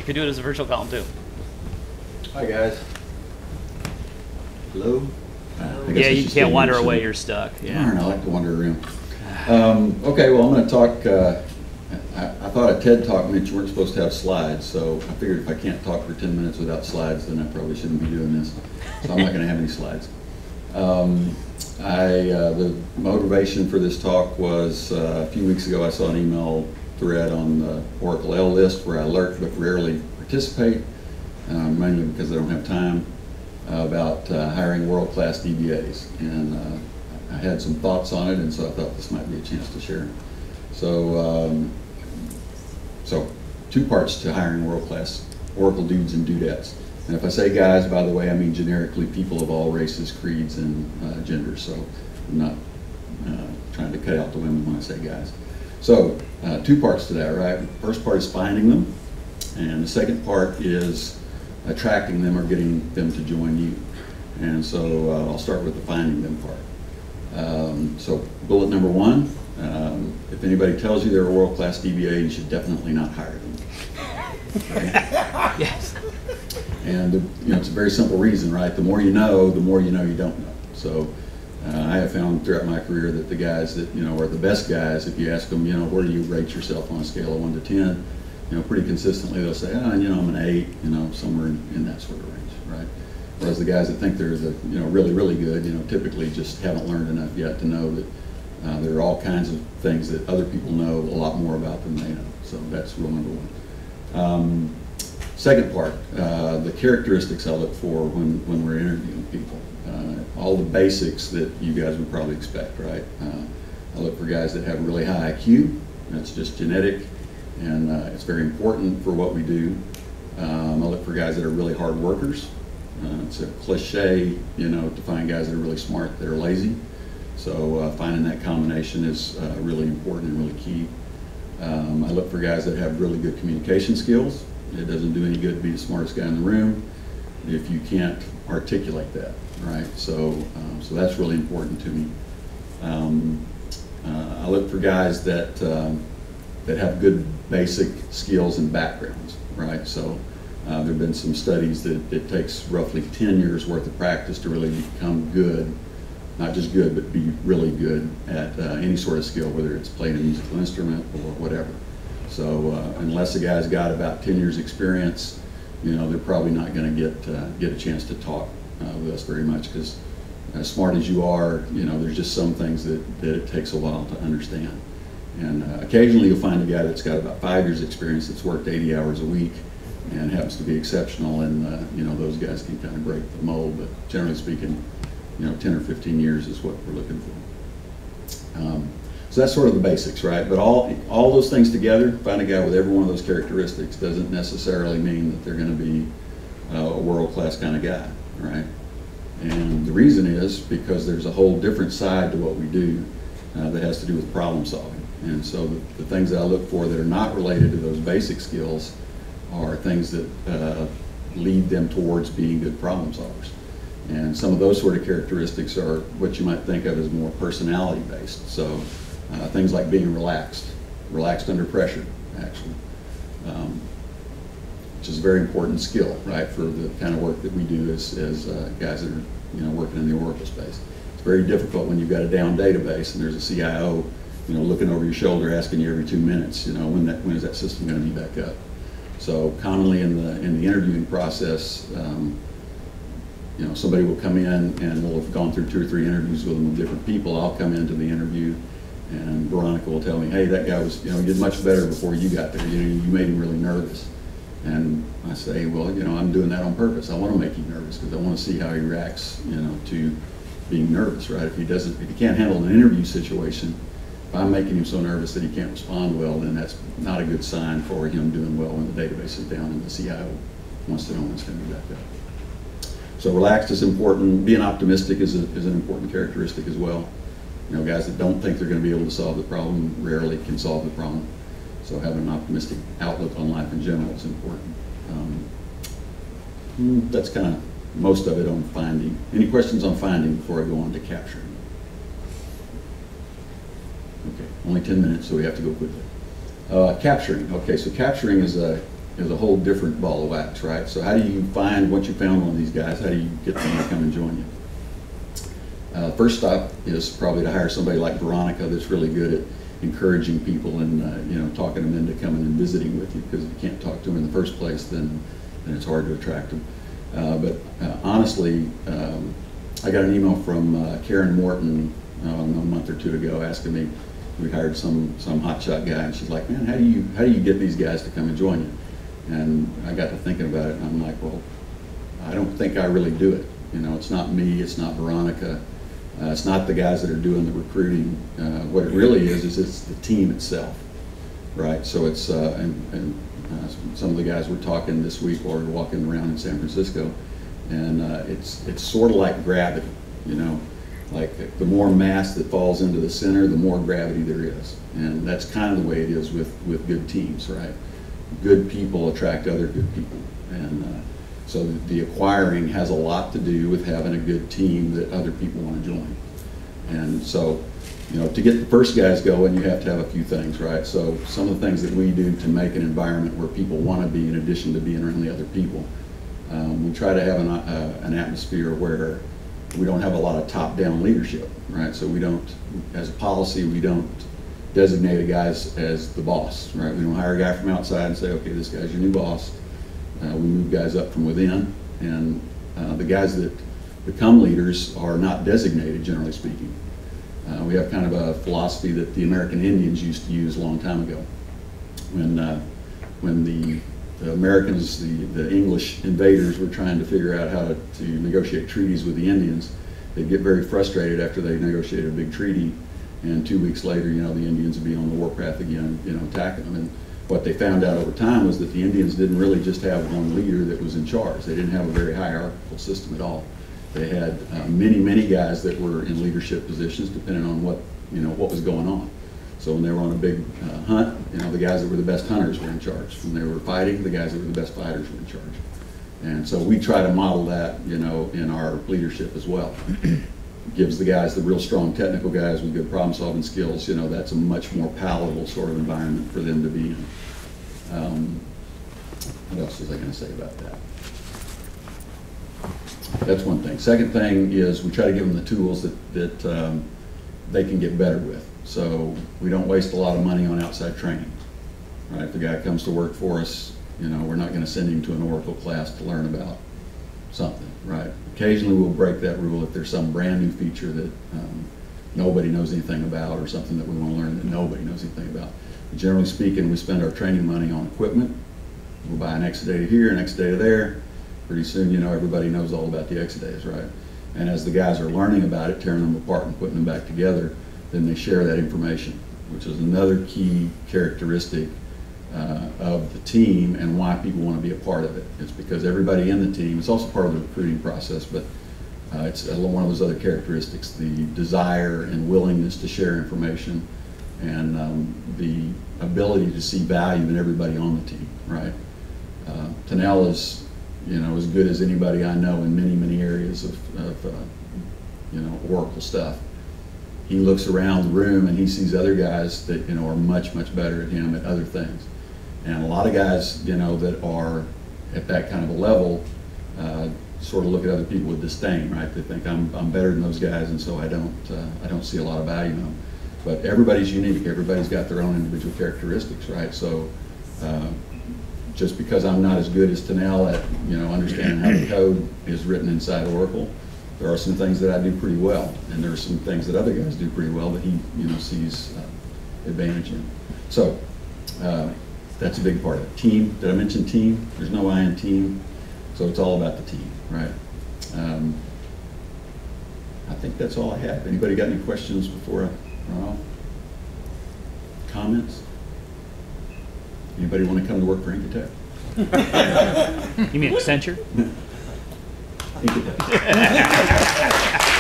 could do it as a virtual column too. Hi guys. Hello. Yeah, you can't wander away. You're stuck. Yeah. Darn, I like to wander around. Okay, well, I'm going to talk. I thought a TED Talk meant you weren't supposed to have slides, so I figured if I can't talk for 10 minutes without slides, then I probably shouldn't be doing this. So I'm not going to have any slides. The motivation for this talk was a few weeks ago I saw an email thread on the Oracle L list where I lurk but rarely participate, mainly because I don't have time, about hiring world-class DBAs. And I had some thoughts on it, and so I thought this might be a chance to share. So, so two parts to hiring world-class Oracle dudes and dudettes. And if I say guys, by the way, I mean generically people of all races, creeds, and genders. So I'm not trying to cut out the women when I say guys. So two parts to that, right? First part is finding them, and the second part is attracting them or getting them to join you. And so I'll start with the finding them part. So bullet number one, if anybody tells you they're a world-class DBA, you should definitely not hire them. Okay? Yes. And it's a very simple reason, right? The more you know you don't know. So I have found throughout my career that the guys that are the best guys, if you ask them, where do you rate yourself on a scale of 1 to 10, pretty consistently they'll say, I'm an 8, somewhere in that sort of range, right? Whereas the guys that think they're really, really good, typically just haven't learned enough yet to know that there are all kinds of things that other people know a lot more about than they know. So that's rule number one. Second part, the characteristics I look for when we're interviewing people. All the basics that you guys would probably expect, right? I look for guys that have really high IQ. That's just genetic, and it's very important for what we do. I look for guys that are really hard workers. It's a cliche, to find guys that are really smart, that are lazy. So finding that combination is really important and really key. I look for guys that have really good communication skills. It doesn't do any good to be the smartest guy in the room if you can't articulate that, right? So, so that's really important to me. I look for guys that that have good basic skills and backgrounds, right? So there have been some studies that it takes roughly 10 years worth of practice to really become good, not just good, but be really good at any sort of skill, whether it's playing a musical instrument or whatever. So unless a guy's got about 10 years experience, they're probably not going to get a chance to talk with us very much, because as smart as you are, there's just some things that it takes a while to understand. And occasionally you'll find a guy that's got about 5 years experience that's worked 80 hours a week and happens to be exceptional, and those guys can kind of break the mold. But generally speaking, 10 or 15 years is what we're looking for. So that's sort of the basics, right? But all those things together, find a guy with every one of those characteristics doesn't necessarily mean that they're going to be a world-class kind of guy, right? And the reason is because there's a whole different side to what we do that has to do with problem solving. And so the things that I look for that are not related to those basic skills are things that lead them towards being good problem solvers. And some of those sort of characteristics are what you might think of as more personality based. So things like being relaxed under pressure, actually, which is a very important skill, right, for the kind of work that we do as guys that are working in the Oracle space. It's very difficult when you've got a down database and there's a CIO looking over your shoulder asking you every 2 minutes, when is that system going to be back up? So commonly in the interviewing process, somebody will come in and we'll have gone through 2 or 3 interviews with them with different people. I'll come into the interview and Veronica will tell me, hey, that guy was, he did much better before you got there. You made him really nervous. And I say, well, I'm doing that on purpose. I want to make him nervous because I want to see how he reacts, to being nervous, right? If he can't handle an interview situation, if I'm making him so nervous that he can't respond well, then that's not a good sign for him doing well when the database is down and the CIO wants to know when it's going to be back up. So relaxed is important. Being optimistic is an important characteristic as well. Guys that don't think they're going to be able to solve the problem rarely can solve the problem. So having an optimistic outlook on life in general is important. That's kind of most of it on finding. Any questions on finding before I go on to capturing? Okay, only 10 minutes, so we have to go quickly. Capturing. Okay, so capturing is is a whole different ball of wax, right? So how do you find, once you found one of these guys, how do you get them to come and join you? First stop is probably to hire somebody like Veronica that's really good at encouraging people and you know, talking them into coming and visiting with you, because if you can't talk to them in the first place, then it's hard to attract them. But honestly, I got an email from Karen Morton a month or two ago asking me, we hired some hotshot guy, and she's like, man, how do you get these guys to come and join you? And I got to thinking about it, and I'm like, well, I don't think I really do it. You know, it's not me, it's not Veronica, it's not the guys that are doing the recruiting. What it really is it's the team itself, right? So it's, some of the guys were talking this week while we were walking around in San Francisco, and it's sort of like gravity, you know? Like the more mass that falls into the center, the more gravity there is. And that's kind of the way it is with good teams, right? Good people attract other good people. And so the acquiring has a lot to do with having a good team that other people want to join. And so, you know, to get the first guys going, you have to have a few things, right? So some of the things that we do to make an environment where people want to be, in addition to being around the other people, we try to have an atmosphere where we don't have a lot of top-down leadership, right? So we don't, as a policy, we don't designate a guy as the boss, right? We don't hire a guy from outside and say, okay, this guy's your new boss. We move guys up from within, and the guys that become leaders are not designated, generally speaking. We have kind of a philosophy that the American Indians used to use a long time ago. When the Americans, the English invaders, were trying to figure out how to negotiate treaties with the Indians, they'd get very frustrated after they negotiated a big treaty, and 2 weeks later, you know, the Indians would be on the warpath again, you know, attacking them. And what they found out over time was that the Indians didn't really just have one leader that was in charge. They didn't have a very hierarchical system at all. They had many guys that were in leadership positions, depending on what was going on. So when they were on a big hunt, you know, the guys that were the best hunters were in charge. When they were fighting, the guys that were the best fighters were in charge. And so we try to model that, you know, in our leadership as well. Gives the guys, the real strong technical guys with good problem-solving skills, you know, that's a much more palatable sort of environment for them to be in. What else was I going to say about that? That's one thing. Second thing is we try to give them the tools that they can get better with. So we don't waste a lot of money on outside training, right? If the guy comes to work for us, you know, we're not going to send him to an Oracle class to learn about something, right? Occasionally we'll break that rule if there's some brand new feature that nobody knows anything about, or something that we want to learn that nobody knows anything about. But generally speaking, we spend our training money on equipment. We'll buy an Exadata here, an Exadata there. Pretty soon, you know, everybody knows all about the Exadatas, right? And as the guys are learning about it, tearing them apart and putting them back together, then they share that information, which is another key characteristic of the team and why people want to be a part of it. It's because everybody in the team, it's also part of the recruiting process, but it's one of those other characteristics, the desire and willingness to share information, and the ability to see value in everybody on the team, right? Tanel is, you know, as good as anybody I know in many areas of you know, Oracle stuff. He looks around the room and he sees other guys that, you know, are much better at him at other things. And a lot of guys, you know, that are at that kind of a level sort of look at other people with disdain, right? They think I'm better than those guys, and so I don't see a lot of value in them. But everybody's unique. Everybody's got their own individual characteristics, right? So just because I'm not as good as Tanel at, you know, understanding how the code is written inside Oracle, there are some things that I do pretty well, and there are some things that other guys do pretty well that he, you know, sees advantage in. So that's a big part of it. Team, did I mention team? There's no I in team, so it's all about the team, right? I think that's all I have. Anybody got any questions before I run off? Comments? Anybody want to come to work for Incotech? You mean Accenture? Incotech.